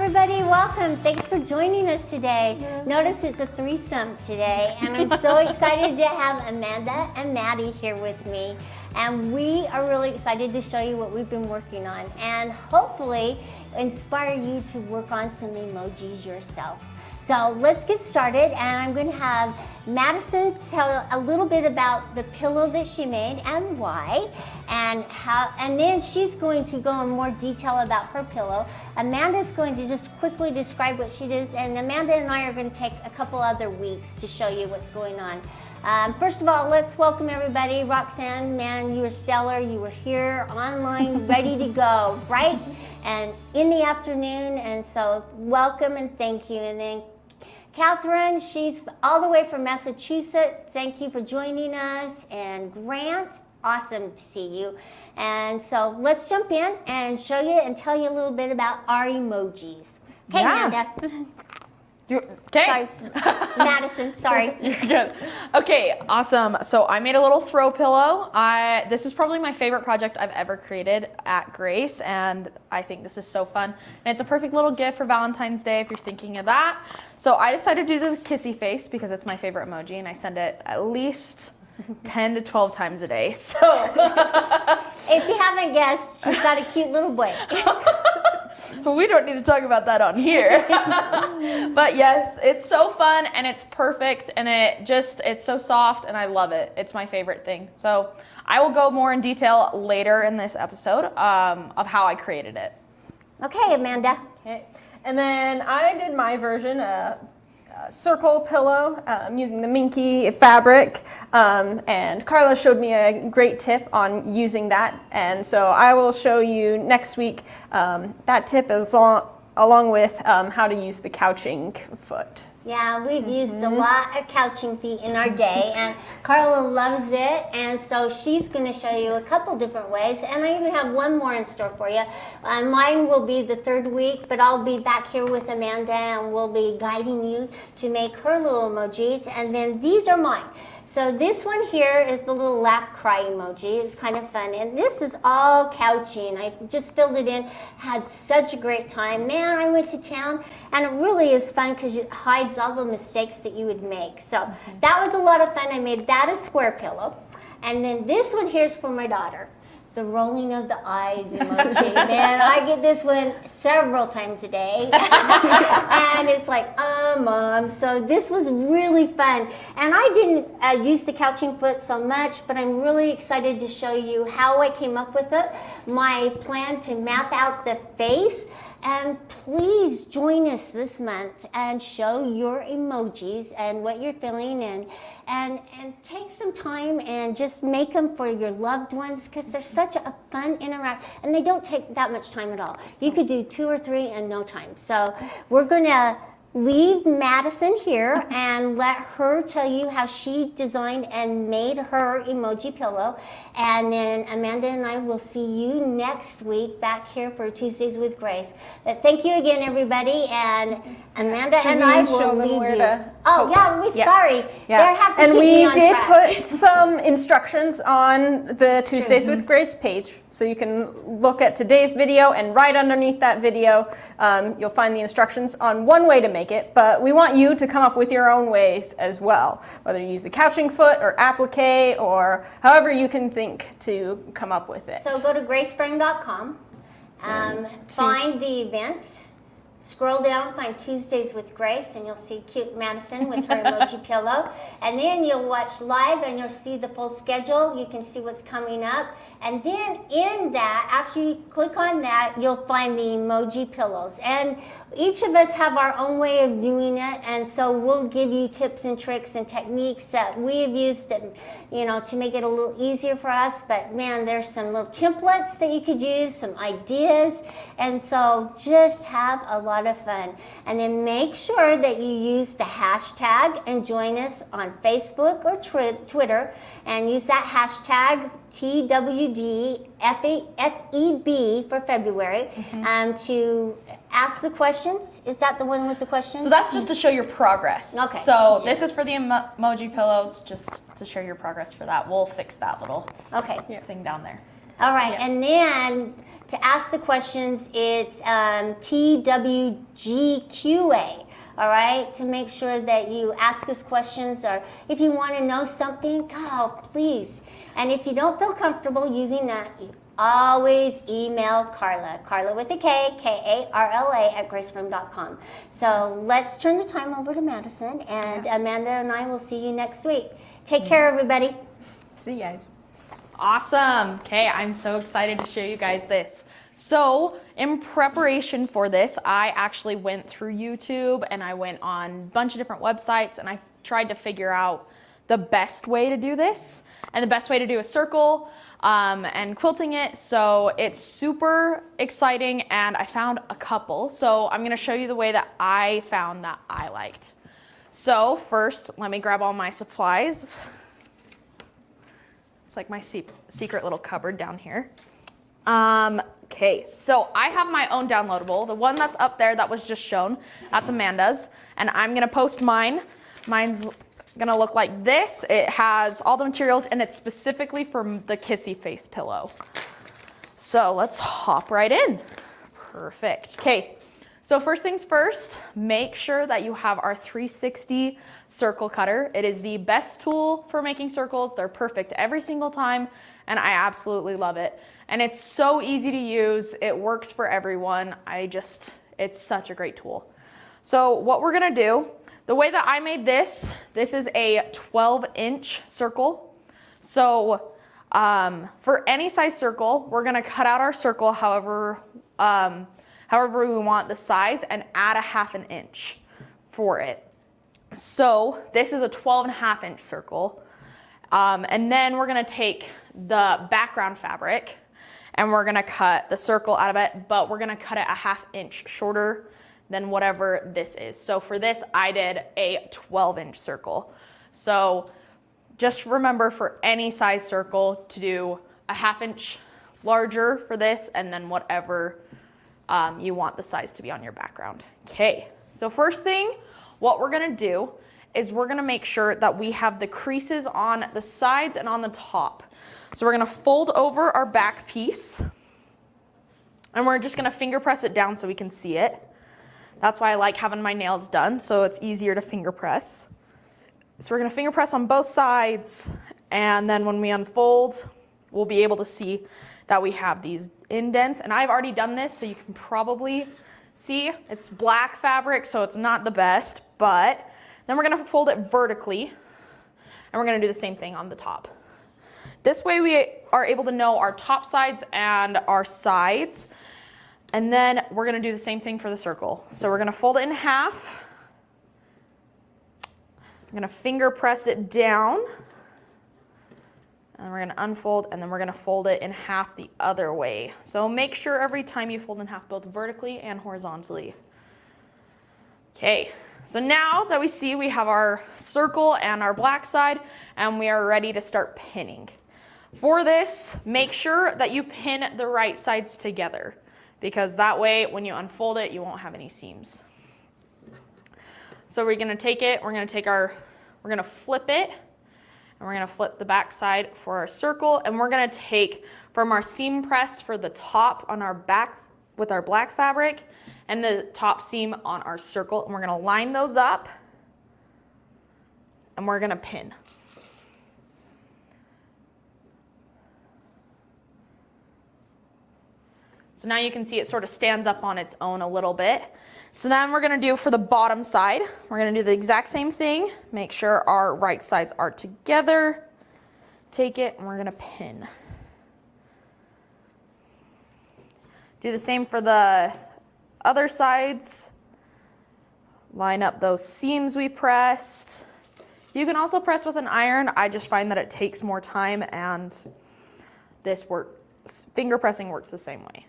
everybody, welcome. Thanks for joining us today. Notice it's a threesome today, and I'm so excited to have Amanda and Maddie here with me. And we are really excited to show you what we've been working on and hopefully inspire you to work on some emojis yourself. So let's get started, and I'm going to have Madison tell a little bit about the pillow that she made and why, and then she's going to go in more detail about her pillow. Amanda's going to just quickly describe what she does, and Amanda and I are going to take a couple other weeks to show you what's going on. First of all, let's welcome everybody. Roxanne, man, you were stellar. You were here online, ready to go, right? And in the afternoon, and so welcome and thank you. And then Catherine, she's all the way from Massachusetts. Thank you for joining us. And Grant, awesome to see you. And so let's jump in and show you and tell you a little bit about our emojis. Okay, yeah. Amanda. Okay. Sorry, Madison, sorry. You're good. Okay, awesome. So I made a little throw pillow. This is probably my favorite project I've ever created at Grace, and I think this is so fun. And it's a perfect little gift for Valentine's Day if you're thinking of that. So I decided to do the kissy face because it's my favorite emoji, and I send it at least 10 to 12 times a day. So if you haven't guessed, she's got a cute little boy. We don't need to talk about that on here. But yes, it's so fun and it's perfect, and it's so soft and I love it. It's my favorite thing. So I will go more in detail later in this episode of how I created it. Okay, Amanda. Okay, and then I did my version, circle pillow using the minky fabric, and Karla showed me a great tip on using that, and so I will show you next week that tip along with how to use the couching foot. Yeah, we've used a lot of couching feet in our day, and Karla loves it, and so she's going to show you a couple different ways, and I even have one more in store for you. Mine will be the third week, but I'll be back here with Amanda, and we'll be guiding you to make her little emojis, and then these are mine. So this one here is the little laugh cry emoji. It's kind of fun, and this is all couching. I just filled it in, had such a great time. Man, I went to town, and it really is fun because it hides all the mistakes that you would make. So that was a lot of fun. I made that a square pillow. And then this one here is for my daughter. The rolling of the eyes emoji. Man, I get this one several times a day. And it's like, Mom. So this was really fun. And I didn't use the couching foot so much, but I'm really excited to show you how I came up with it. My plan to map out the face. And please join us this month and show your emojis and what you're feeling, and take some time and just make them for your loved ones because they're such a fun interaction, and they don't take that much time at all. You could do 2 or 3 in no time. So we're gonna leave Madison here and let her tell you how she designed and made her emoji pillow. And then Amanda and I will see you next week back here for Tuesdays with Grace. But thank you again, everybody. And Amanda and I will lead you. Oh, yeah, sorry. Yeah. They have to and keep we me on did track. put some instructions on the Tuesdays with Grace page. So you can look at today's video, and right underneath that video, you'll find the instructions on one way to make it. But we want you to come up with your own ways as well, whether you use the couching foot or applique or however you can think to come up with it. So go to graceframe.com, find the events, scroll down, find Tuesdays with Grace, and you'll see cute Madison with her emoji pillow. And then you'll watch live and you'll see the full schedule. You can see what's coming up. And then in that, after you click on that, you'll find the emoji pillows. And each of us have our own way of doing it, and so we'll give you tips and tricks and techniques that we have used to make it a little easier for us. But man, there's some little templates that you could use, some ideas, and so just have a lot of fun. And then make sure that you use the hashtag and join us on Facebook or Twitter, and use that hashtag TWDFEB for February to ask the questions. Is that the one with the questions? So that's just to show your progress. Okay. So this is for the emoji pillows, just to show your progress for that. We'll fix that little thing down there. All right, and then To ask the questions, it's TWGQA. All right, to make sure that you ask us questions, or if you want to know something, go, please. And if you don't feel comfortable using that, you always email Karla. Karla with a K, Karla @graceroom.com. So let's turn the time over to Madison, and Amanda and I will see you next week. Take care, everybody. See you guys. Awesome. Okay, I'm so excited to show you guys this. So in preparation for this, I actually went through YouTube and I went on a bunch of different websites and I tried to figure out the best way to do this and the best way to do a circle and quilting it. So it's super exciting and I found a couple. So I'm gonna show you the way that I found that I liked. So first, let me grab all my supplies. It's like my secret little cupboard down here. Okay, so I have my own downloadable. The one that's up there that was just shown, that's Amanda's. And I'm gonna post mine. Mine's gonna look like this. It has all the materials and it's specifically for the kissy face pillow. So let's hop right in. Perfect. Okay, so first things first, make sure that you have our 360 circle cutter. It is the best tool for making circles. They're perfect every single time, and I absolutely love it. And it's so easy to use. It works for everyone. It's such a great tool. So what we're gonna do, the way that I made this is a 12-inch circle. So for any size circle, we're gonna cut out our circle however we want the size and add a 1/2 inch for it. So this is a 12.5-inch circle. And then we're gonna take the background fabric and we're gonna cut the circle out of it, but we're gonna cut it a 1/2 inch shorter than whatever this is. So for this, I did a 12-inch circle. So just remember for any size circle to do a 1/2 inch larger for this and then whatever you want the size to be on your background. Okay, so first thing, what we're gonna do is we're gonna make sure that we have the creases on the sides and on the top. So we're gonna fold over our back piece and we're just gonna finger press it down so we can see it. That's why I like having my nails done, so it's easier to finger press. So we're gonna finger press on both sides, and then when we unfold, we'll be able to see that we have these indents. And I've already done this, so you can probably see it's black fabric, so it's not the best, but then we're gonna fold it vertically, and we're gonna do the same thing on the top. This way we are able to know our top sides and our sides. And then we're gonna do the same thing for the circle. So we're gonna fold it in half. I'm gonna finger press it down. And we're gonna unfold and then we're gonna fold it in half the other way. So make sure every time you fold in half, both vertically and horizontally. Okay, so now that we see we have our circle and our black side, and we are ready to start pinning. For this, make sure that you pin the right sides together, because that way when you unfold it, you won't have any seams. So we're gonna take it, we're gonna flip it, and we're gonna flip the back side for our circle, and we're gonna take from our seam press for the top on our back with our black fabric and the top seam on our circle, and we're gonna line those up, and we're gonna pin. So now you can see it sort of stands up on its own a little bit. So then we're gonna do for the bottom side, we're gonna do the exact same thing. Make sure our right sides are together. Take it and we're gonna pin. Do the same for the other sides. Line up those seams we pressed. You can also press with an iron. I just find that it takes more time, and this finger pressing works the same way.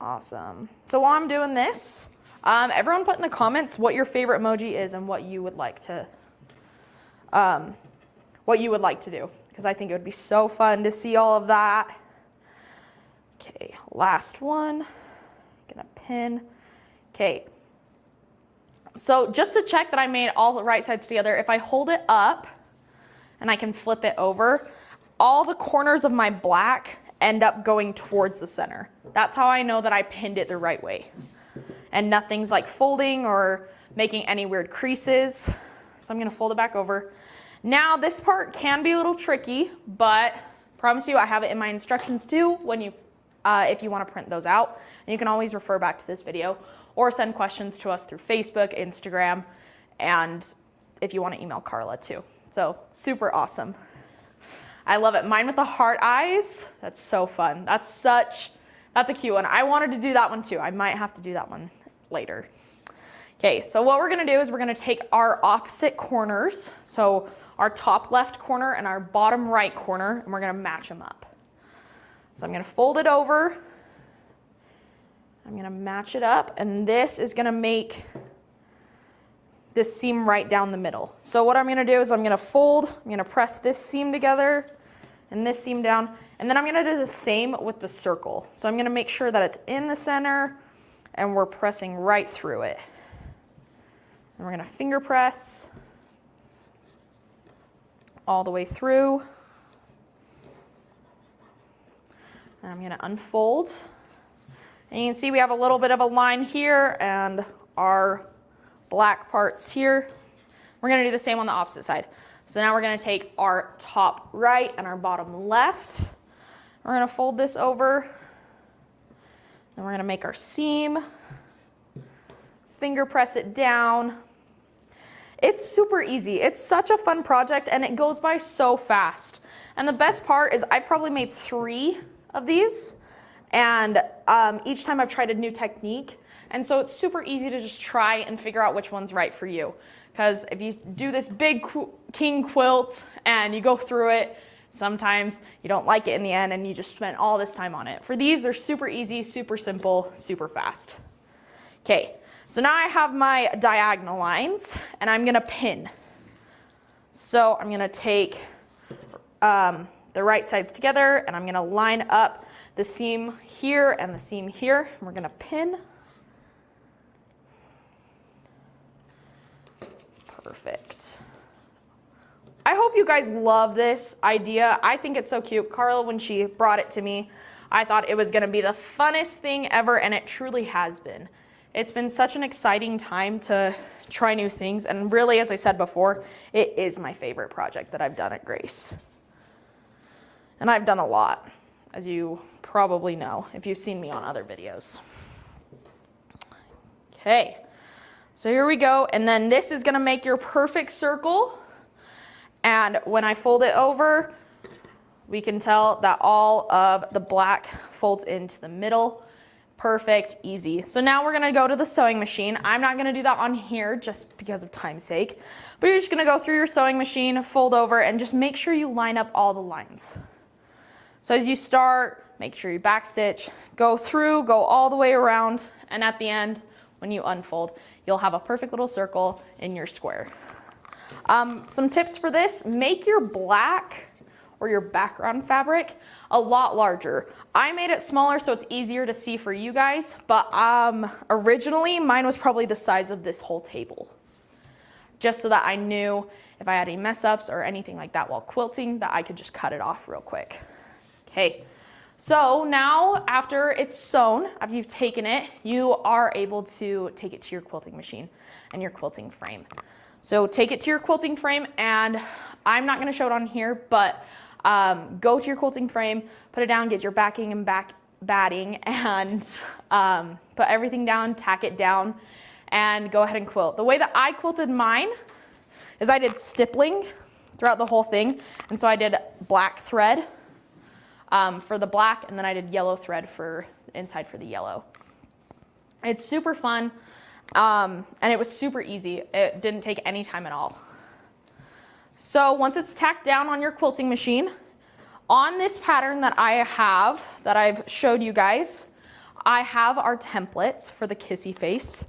Awesome. So while I'm doing this, everyone put in the comments what your favorite emoji is and what you would like to do, because I think it would be so fun to see all of that. Okay, last one. Gonna pin. Okay. So just to check that I made all the right sides together, if I hold it up and I can flip it over, all the corners of my black end up going towards the center. That's how I know that I pinned it the right way. And nothing's like folding or making any weird creases. So I'm gonna fold it back over. Now this part can be a little tricky, but promise you I have it in my instructions too when you, if you wanna print those out. And you can always refer back to this video or send questions to us through Facebook, Instagram, and if you wanna email Karla too. So super awesome. I love it. Mine with the heart eyes, that's so fun. That's a cute one. I wanted to do that one too. I might have to do that one later. Okay, so what we're gonna do is we're gonna take our opposite corners, so our top left corner and our bottom right corner, and we're gonna match them up. So I'm gonna fold it over, I'm gonna match it up, and this is gonna make this seam right down the middle. So what I'm gonna do is I'm gonna fold, I'm gonna press this seam together and this seam down, and then I'm gonna do the same with the circle. So I'm gonna make sure that it's in the center and we're pressing right through it. And we're gonna finger press all the way through. And I'm gonna unfold. And you can see we have a little bit of a line here and our black parts here. We're gonna do the same on the opposite side. So now we're gonna take our top right and our bottom left. We're gonna fold this over. And we're gonna make our seam. Finger press it down. It's super easy. It's such a fun project and it goes by so fast. And the best part is I've probably made 3 of these, and each time I've tried a new technique. And so it's super easy to just try and figure out which one's right for you. Because if you do this big king quilt and you go through it, sometimes you don't like it in the end and you just spent all this time on it. For these, they're super easy, super simple, super fast. Okay, so now I have my diagonal lines and I'm gonna pin. So I'm gonna take the right sides together and I'm gonna line up the seam here and the seam here, and we're gonna pin. Perfect. I hope you guys love this idea. I think it's so cute. Karla, when she brought it to me, I thought it was gonna be the funnest thing ever, and it truly has been. It's been such an exciting time to try new things, and really, as I said before, it is my favorite project that I've done at Grace. And I've done a lot, as you probably know, if you've seen me on other videos. Okay. So here we go, and then this is gonna make your perfect circle. And when I fold it over, we can tell that all of the black folds into the middle. Perfect, easy. So now we're gonna go to the sewing machine. I'm not gonna do that on here just because of time's sake, but you're just gonna go through your sewing machine, fold over, and just make sure you line up all the lines. So as you start, make sure you backstitch, go through, go all the way around, and at the end, when you unfold, you'll have a perfect little circle in your square. Some tips for this: make your black or your background fabric a lot larger. I made it smaller so it's easier to see for you guys, but originally mine was probably the size of this whole table. Just so that I knew if I had any mess ups or anything like that while quilting, that I could just cut it off real quick. Okay. So now after it's sewn, after you've taken it, you are able to take it to your quilting machine and your quilting frame. So take it to your quilting frame, and I'm not gonna show it on here, but go to your quilting frame, put it down, get your backing and batting, and put everything down, tack it down, and go ahead and quilt. The way that I quilted mine is I did stippling throughout the whole thing, and so I did black thread for the black, and then I did yellow thread for inside for the yellow. It's super fun, and it was super easy. It didn't take any time at all. So once it's tacked down on your quilting machine, on this pattern that I have, that I've showed you guys, I have our templates for the kissy face,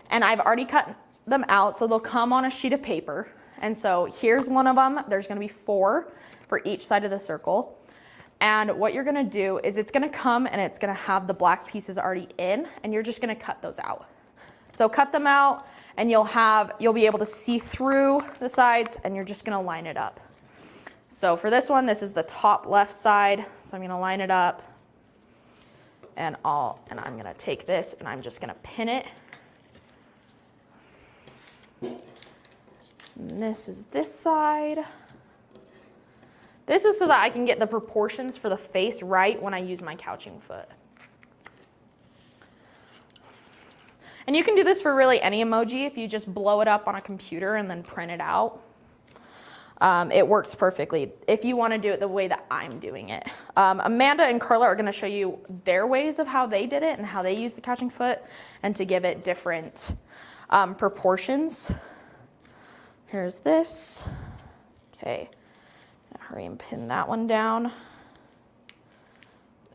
and I've already cut them out, so they'll come on a sheet of paper. And so here's one of them. There's gonna be 4 for each side of the circle. And what you're gonna do is it's gonna come and it's gonna have the black pieces already in, and you're just gonna cut those out. So cut them out, and you'll be able to see through the sides, and you're just gonna line it up. So for this one, this is the top left side. So I'm gonna line it up and I'm gonna take this and I'm just gonna pin it. And this is this side. This is so that I can get the proportions for the face right when I use my couching foot. And you can do this for really any emoji if you just blow it up on a computer and then print it out. It works perfectly if you want to do it the way that I'm doing it. Amanda and Karla are going to show you their ways of how they did it and how they use the couching foot and to give it different proportions. Here's this. Okay, hurry and pin that one down.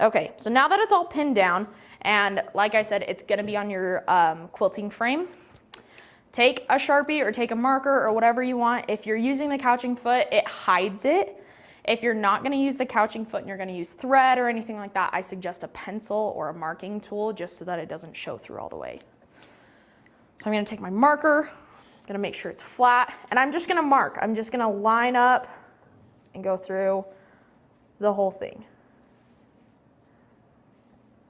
Okay, so now that it's all pinned down, and like I said, it's gonna be on your quilting frame, take a Sharpie or take a marker or whatever you want. If you're using the couching foot, it hides it. If you're not gonna use the couching foot and you're gonna use thread or anything like that, I suggest a pencil or a marking tool just so that it doesn't show through all the way. So I'm gonna take my marker, I'm gonna make sure it's flat, and I'm just gonna mark. I'm just gonna line up and go through the whole thing.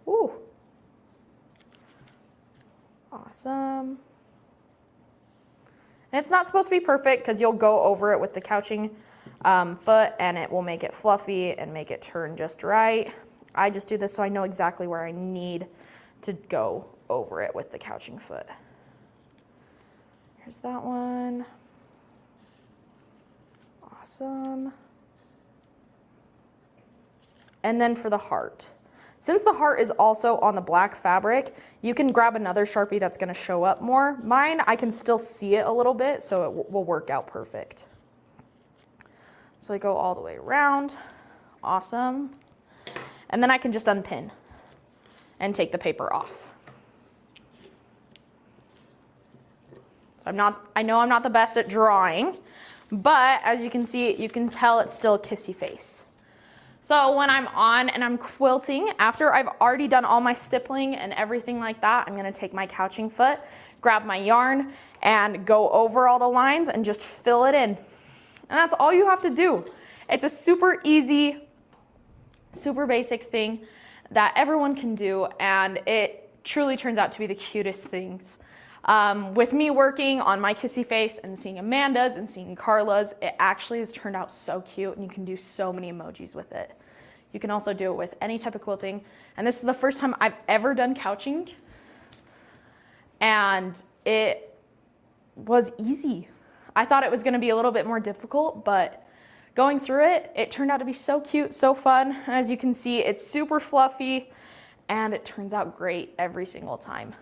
Ooh. Awesome. And it's not supposed to be perfect because you'll go over it with the couching foot and it will make it fluffy and make it turn just right. I just do this so I know exactly where I need to go over it with the couching foot. Here's that one. Awesome. And then for the heart. Since the heart is also on the black fabric, you can grab another Sharpie that's gonna show up more. Mine, I can still see it a little bit, so it will work out perfect. So I go all the way around. Awesome. And then I can just unpin and take the paper off. So I know I'm not the best at drawing, but as you can see, you can tell it's still a kissy face. So when I'm on and I'm quilting, after I've already done all my stippling and everything like that, I'm gonna take my couching foot, grab my yarn, and go over all the lines and just fill it in. And that's all you have to do. It's a super easy, super basic thing that everyone can do, and it truly turns out to be the cutest things. With me working on my kissy face and seeing Amanda's and seeing Karla's, it actually has turned out so cute, and you can do so many emojis with it. You can also do it with any type of quilting. And this is the first time I've ever done couching, and it was easy. I thought it was gonna be a little bit more difficult, but going through it, it turned out to be so cute, so fun. And as you can see, it's super fluffy, and it turns out great every single time.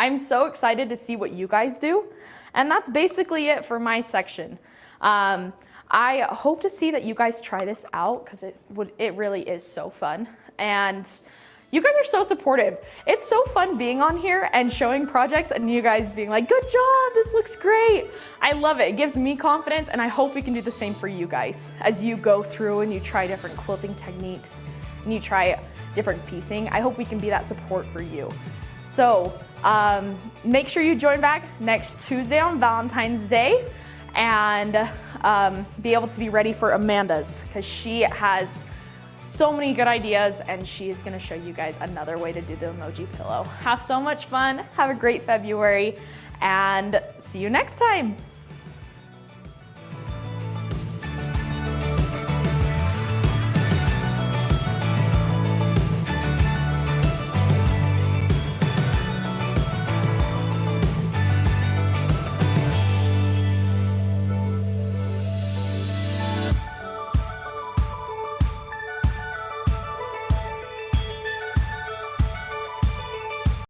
I'm so excited to see what you guys do. And that's basically it for my section. I hope to see that you guys try this out because it really is so fun. And you guys are so supportive. It's so fun being on here and showing projects and you guys being like, good job, this looks great. I love it. It gives me confidence, and I hope we can do the same for you guys as you go through and you try different quilting techniques and you try different piecing. I hope we can be that support for you. So make sure you join back next Tuesday on Valentine's Day and be able to be ready for Amanda's, because she has so many good ideas and she is going to show you guys another way to do the emoji pillow. Have so much fun. Have a great February and see you next time.